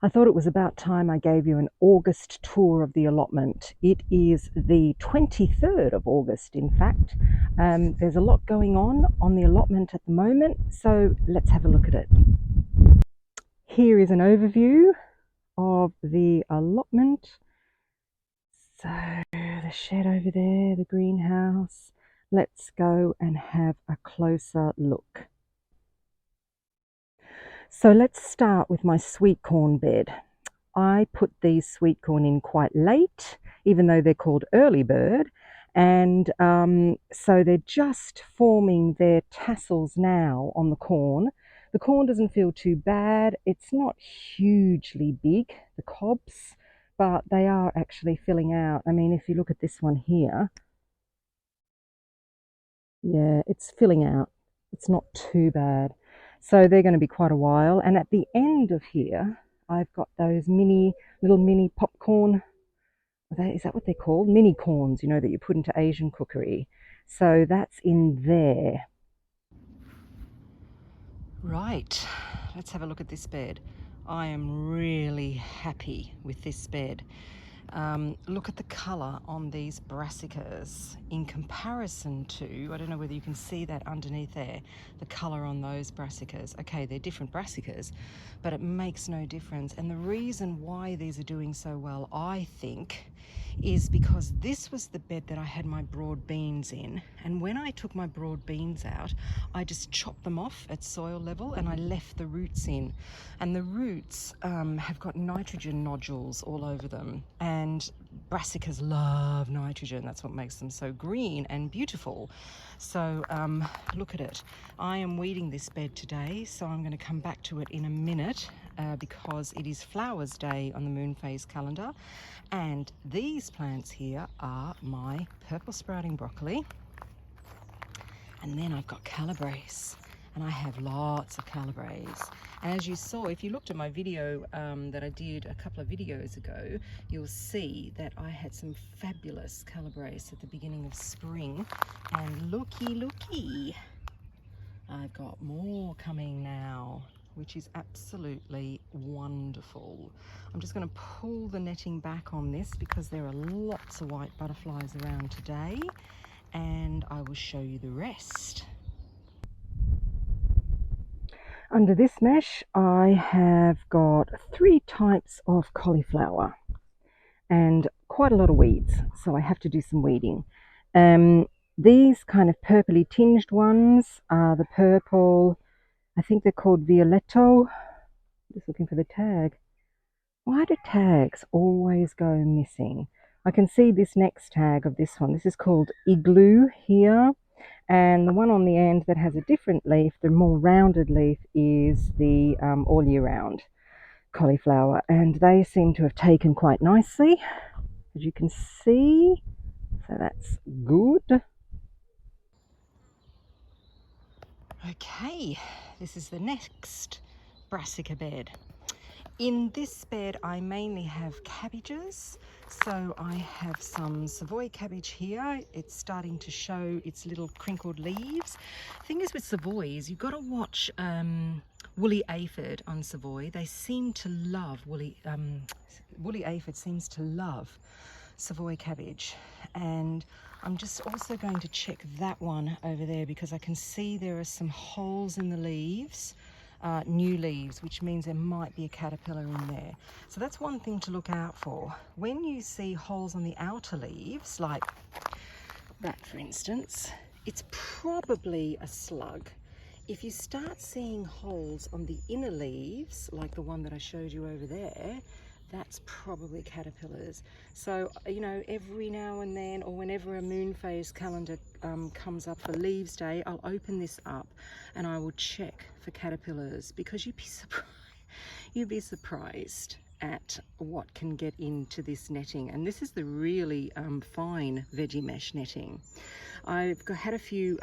I thought it was about time I gave you an August tour of the allotment. It is the 23rd of August, in fact. There's a lot going on the allotment at the moment, so let's have a look at it. Here is an overview of the allotment. So the shed over there, the greenhouse. Let's go and have a closer look. So let's start with my sweet corn bed. I put these sweet corn in quite late, even though they're called early bird. And so they're just forming their tassels now on the corn. The corn doesn't feel too bad. It's not hugely big, the cobs, but they are actually filling out. I mean, if you look at this one here, yeah, it's filling out. It's not too bad. So they're going to be quite a while. And at the end of here, I've got those little mini popcorn. Is that what they're called? Mini corns, you know, that you put into Asian cookery. So that's in there. Right, let's have a look at this bed. I am really happy with this bed. Look at the colour on these brassicas in comparison to, I don't know whether you can see that underneath there, the colour on those brassicas. Okay, they're different brassicas, but it makes no difference. And the reason why these are doing so well, I think, is because this was the bed that I had my broad beans in, and when I took my broad beans out, I just chopped them off at soil level and I left the roots in, and the roots have got nitrogen nodules all over them, and brassicas love nitrogen. That's what makes them so green and beautiful. So look at it. I am weeding this bed today, so I'm going to come back to it in a minute because it is Flowers Day on the moon phase calendar. And these plants here are my purple sprouting broccoli. And then I've got calabrese, and I have lots of calabrese. And as you saw, if you looked at my video that I did a couple of videos ago, you'll see that I had some fabulous calabrese at the beginning of spring. And looky, I've got more coming now, which is absolutely wonderful. I'm just going to pull the netting back on this because there are lots of white butterflies around today, and I will show you the rest. Under this mesh, I have got 3 types of cauliflower and quite a lot of weeds, so I have to do some weeding. These kind of purpley tinged ones are the purple, I think they're called Violetto. Just looking for the tag. Why do tags always go missing? I can see this next tag of this one. This is called Igloo here. And the one on the end that has a different leaf, the more rounded leaf, is the all year round cauliflower. And they seem to have taken quite nicely, as you can see. So that's good. Okay, this is the next brassica bed. In this bed, I mainly have cabbages. So I have some Savoy cabbage here. It's starting to show its little crinkled leaves. The thing is with Savoys, you've got to watch woolly aphid on Savoy. They seem to love woolly aphid seems to love Savoy cabbage. And I'm just also going to check that one over there because I can see there are some holes in the leaves. New leaves, which means there might be a caterpillar in there. So that's one thing to look out for. When you see holes on the outer leaves, like that for instance, it's probably a slug. If you start seeing holes on the inner leaves, like the one that I showed you over there, that's probably caterpillars. So, you know, every now and then, or whenever a moon phase calendar comes up for Leaves Day, I'll open this up and I will check for caterpillars, because you'd be surprised at what can get into this netting. And this is the really fine veggie mesh netting. I've had a few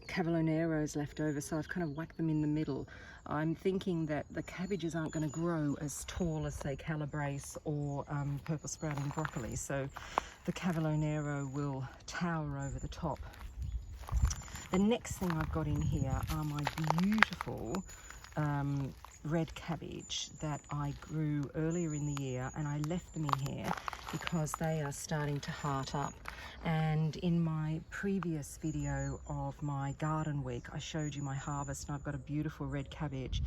Cavalloneros left over, so I've kind of whacked them in the middle. I'm thinking that the cabbages aren't going to grow as tall as, say, calabrese or purple sprouting broccoli, so the Cavallonero will tower over the top. The next thing I've got in here are my beautiful red cabbage that I grew earlier in the year, and I left them in here because they are starting to heart up. And in my previous video of my garden week, I showed you my harvest, and I've got a beautiful red cabbage.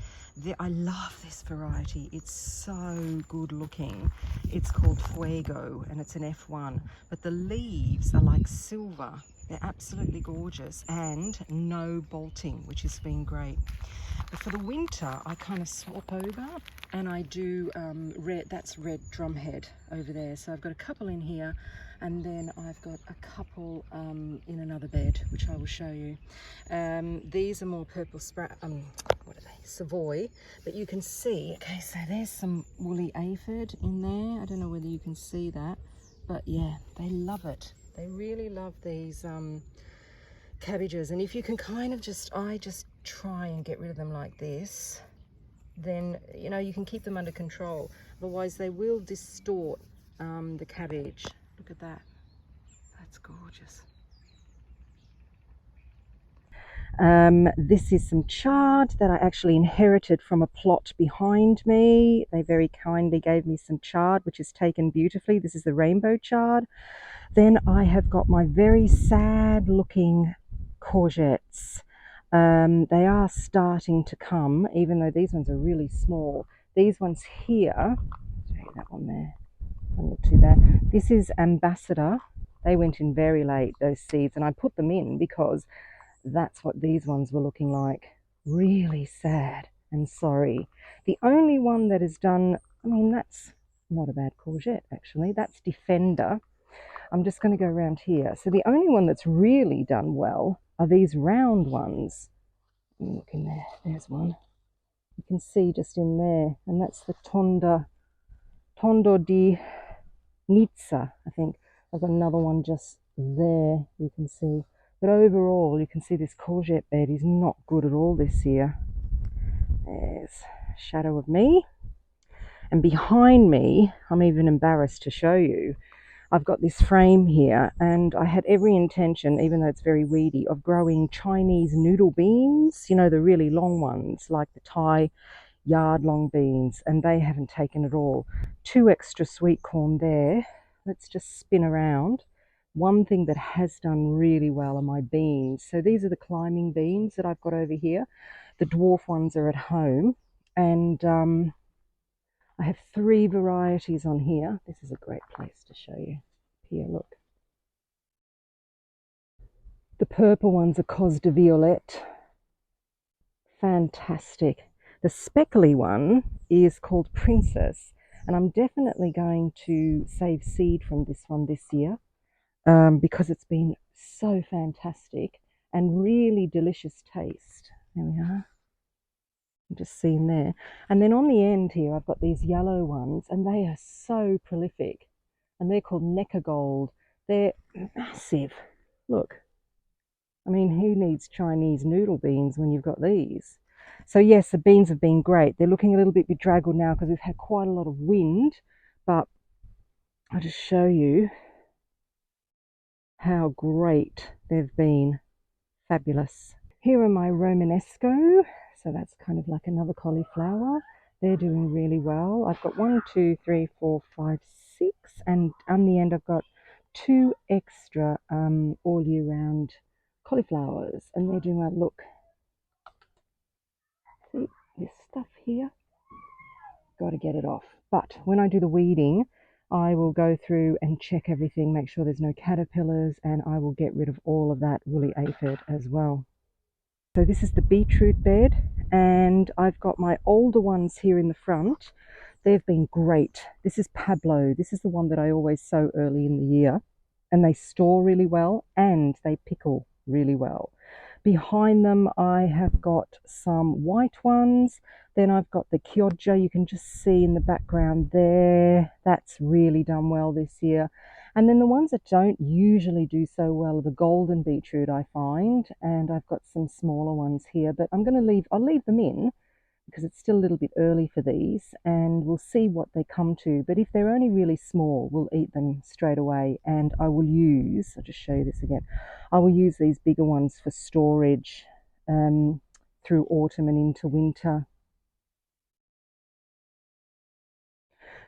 I love this variety. It's so good looking. It's called Fuego, and it's an F1, but the leaves are like silver. They're absolutely gorgeous, and no bolting, which has been great. But for the winter, I kind of swap over, and I do that's red drumhead over there. So I've got a couple in here, and then I've got a couple in another bed, which I will show you. These are more purple what are they? Savoy. But you can see, okay, so there's some woolly aphid in there. I don't know whether you can see that, but yeah, they love it. They really love these cabbages. And if you can kind of I just try and get rid of them like this, then you know you can keep them under control. Otherwise they will distort the cabbage. Look at that, that's gorgeous. This is some chard that I actually inherited from a plot behind me. They very kindly gave me some chard, which is taken beautifully. This is the rainbow chard. Then I have got my very sad looking courgettes. They are starting to come, even though these ones are really small. These ones here, that one there, doesn't look too bad. This is Ambassador. They went in very late, those seeds, and I put them in because that's what these ones were looking like. Really sad and sorry. The only one that is done, I mean, that's not a bad courgette actually. That's Defender. I'm just going to go around here. So the only one that's really done well are these round ones. Look in there, there's one. You can see just in there, and that's the Tondo di Nizza, I think. I've got another one just there, you can see. But overall, you can see this courgette bed is not good at all this year. There's a shadow of me. And behind me, I'm even embarrassed to show you, I've got this frame here, and I had every intention, even though it's very weedy, of growing Chinese noodle beans, you know, the really long ones, like the Thai yard long beans, and they haven't taken it all. 2 extra sweet corn there. Let's just spin around. One thing that has done really well are my beans. So these are the climbing beans that I've got over here. The dwarf ones are at home, and I have 3 varieties on here. This is a great place to show you. Here, look. The purple ones are Cos de Violette. Fantastic. The speckly one is called Princess, and I'm definitely going to save seed from this one this year because it's been so fantastic and really delicious taste. There we are. Just seen there. And then on the end here I've got these yellow ones, and they are so prolific, and they're called Necker Gold. They're massive. Look, I mean, who needs Chinese noodle beans when you've got these? So yes, the beans have been great. They're looking a little bit bedraggled now because we've had quite a lot of wind, but I'll just show you how great they've been. Fabulous. Here are my Romanesco. So that's kind of like another cauliflower. They're doing really well. I've got 1, 2, 3, 4, 5, 6, and on the end I've got 2 extra all year round cauliflowers, and they're doing well. Look, see this stuff here? Got to get it off. But when I do the weeding, I will go through and check everything, make sure there's no caterpillars, and I will get rid of all of that woolly aphid as well. So this is the beetroot bed, and I've got my older ones here in the front. They've been great. This is Pablo. This is the one that I always sow early in the year, and they store really well and they pickle really well. Behind them I have got some white ones. Then I've got the Chioggia, you can just see in the background there. That's really done well this year. And then the ones that don't usually do so well are the golden beetroot, I find. And I've got some smaller ones here, but I'll leave them in because it's still a little bit early for these, and we'll see what they come to. But if they're only really small, we'll eat them straight away. And I'll just show you this again. I will use these bigger ones for storage through autumn and into winter.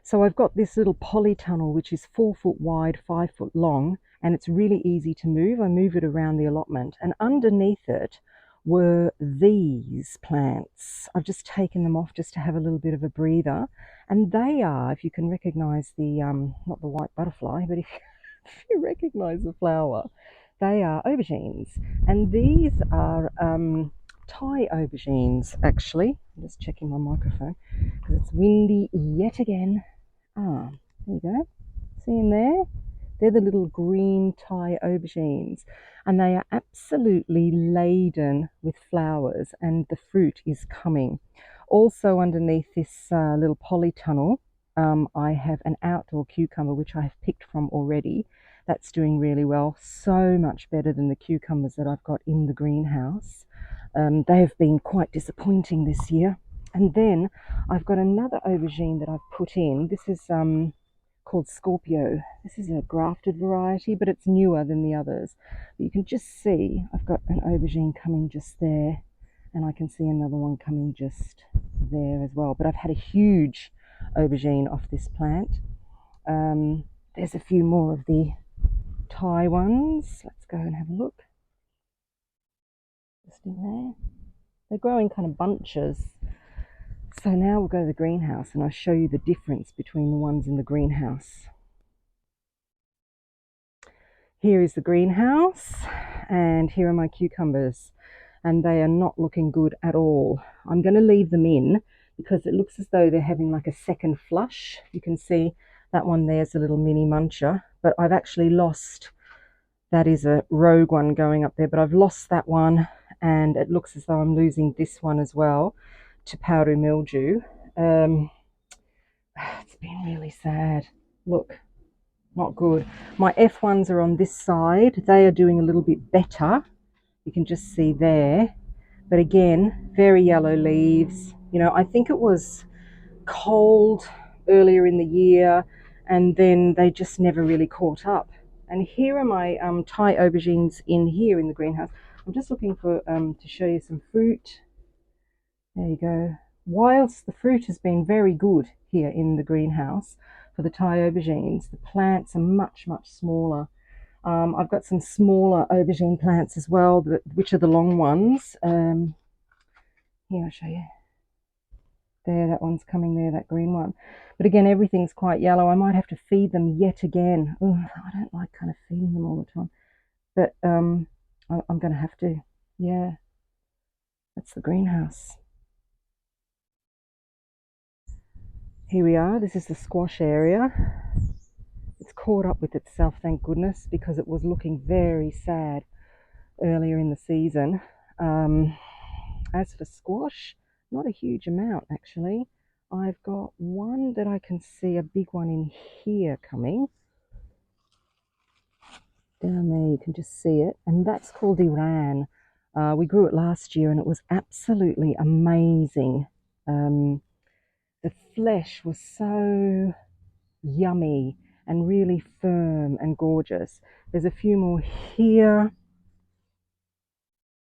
So I've got this little polytunnel which is 4 foot wide, 5 foot long, and it's really easy to move. I move it around the allotment, and underneath it were these plants. I've just taken them off just to have a little bit of a breather, and they are, if you can recognize the not the white butterfly, but if you recognize the flower, they are aubergines, and these are Thai aubergines. Actually, I'm just checking my microphone because it's windy yet again. There you go. See in there? They're the little green Thai aubergines, and they are absolutely laden with flowers, and the fruit is coming. Also underneath this little polytunnel, I have an outdoor cucumber which I have picked from already. That's doing really well, so much better than the cucumbers that I've got in the greenhouse. They have been quite disappointing this year. And then I've got another aubergine that I've put in. This is called Scorpio. This is a grafted variety, but it's newer than the others. But you can just see I've got an aubergine coming just there, and I can see another one coming just there as well. But I've had a huge aubergine off this plant. There's a few more of the Thai ones. Let's go and have a look. Just in there. They're growing kind of bunches. So now we'll go to the greenhouse and I'll show you the difference between the ones in the greenhouse. Here is the greenhouse, and here are my cucumbers, and they are not looking good at all. I'm going to leave them in because it looks as though they're having like a second flush. You can see that one there's a little mini muncher, but I've actually lost, that is a rogue one going up there, but I've lost that one, and it looks as though I'm losing this one as well to powdery mildew. It's been really sad. Look, not good. My F1s are on this side. They are doing a little bit better. You can just see there. But again, very yellow leaves. You know, I think it was cold earlier in the year, and then they just never really caught up. And here are my Thai aubergines in here in the greenhouse. I'm just looking for to show you some fruit. There you go. Whilst the fruit has been very good here in the greenhouse for the Thai aubergines, the plants are much, much smaller. I've got some smaller aubergine plants as well, which are the long ones. Here, I'll show you. There, that one's coming there, that green one. But again, everything's quite yellow. I might have to feed them yet again. Oh, I don't like kind of feeding them all the time. But I'm going to have to. Yeah, that's the greenhouse. Here we are. This is the squash area. It's caught up with itself, thank goodness, because it was looking very sad earlier in the season. As for squash, not a huge amount actually. I've got one that I can see, a big one in here coming. Down there you can just see it, and that's called Iran. We grew it last year and it was absolutely amazing. The flesh was so yummy and really firm and gorgeous. There's a few more here.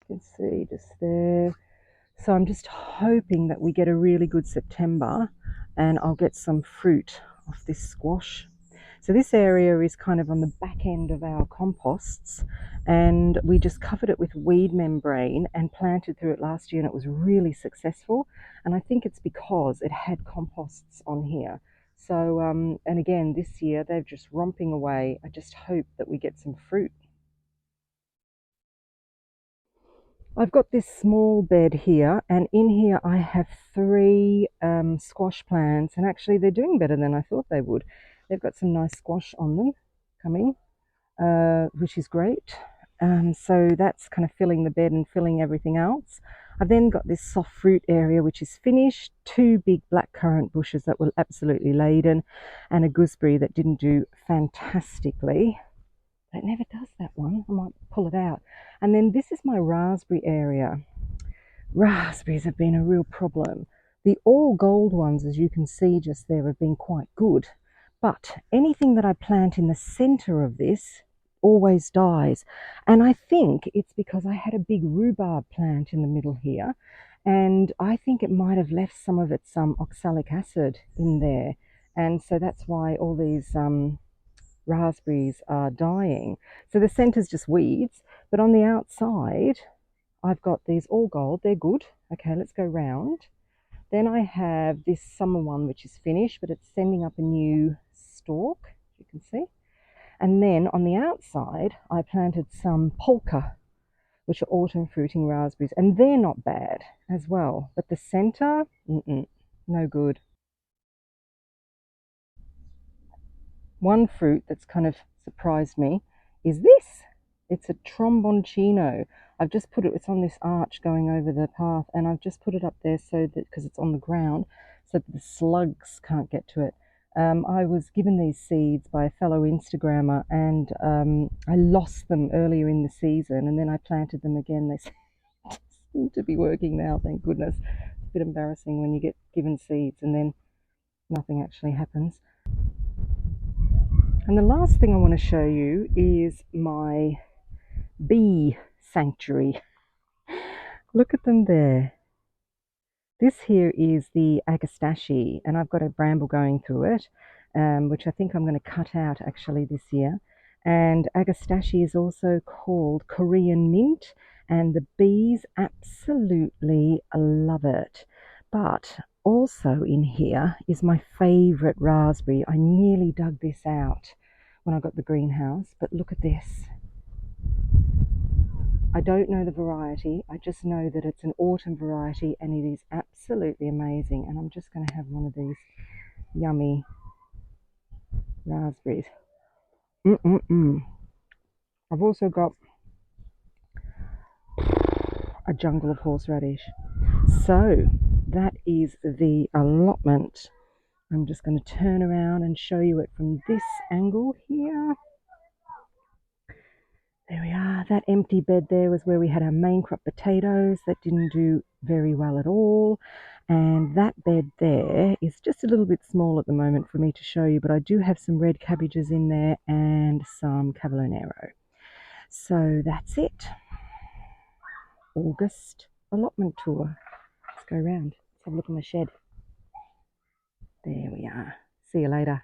You can see just there. So I'm just hoping that we get a really good September and I'll get some fruit off this squash. So this area is kind of on the back end of our composts, and we just covered it with weed membrane and planted through it last year, and it was really successful. And I think it's because it had composts on here. So, and again, this year they're just romping away. I just hope that we get some fruit. I've got this small bed here, and in here I have 3 squash plants, and actually they're doing better than I thought they would. They've got some nice squash on them coming, which is great. So that's kind of filling the bed and filling everything else. I've then got this soft fruit area which is finished, 2 big blackcurrant bushes that were absolutely laden, and a gooseberry that didn't do fantastically. It never does that one. I might pull it out. And then this is my raspberry area. Raspberries have been a real problem. The all gold ones, as you can see just there, have been quite good. But anything that I plant in the center of this always dies. And I think it's because I had a big rhubarb plant in the middle here. And I think it might have left some of its oxalic acid in there. And so that's why all these raspberries are dying. So the centre's just weeds, but on the outside, I've got these all gold. They're good. Okay, let's go round. Then I have this summer one, which is finished, but it's sending up a new stalk, you can see. And then on the outside, I planted some polka, which are autumn fruiting raspberries, and they're not bad as well. But the centre, no good. One fruit that's kind of surprised me is this. It's a tromboncino. I've just put it, it's on this arch going over the path, and I've just put it up there so that, because it's on the ground, so that the slugs can't get to it. I was given these seeds by a fellow Instagrammer, and I lost them earlier in the season, and then I planted them again. They seem to be working now, thank goodness. It's a bit embarrassing when you get given seeds and then nothing actually happens. And the last thing I want to show you is my bee sanctuary. Look at them there. This here is the agastache, and I've got a bramble going through it, which I think I'm going to cut out actually this year. And agastache is also called Korean mint, and the bees absolutely love it. But also in here is my favourite raspberry. I nearly dug this out when I got the greenhouse, but look at this. I don't know the variety, I just know that it's an autumn variety and it is absolutely amazing. And I'm just going to have one of these yummy raspberries. I've also got a jungle of horseradish. So that is the allotment. I'm just going to turn around and show you it from this angle here. There we are. That empty bed there was where we had our main crop potatoes that didn't do very well at all. And that bed there is just a little bit small at the moment for me to show you, but I do have some red cabbages in there and some cavallonero. So that's it. August allotment tour. Let's go around. Let's have a look in the shed. There we are. See you later.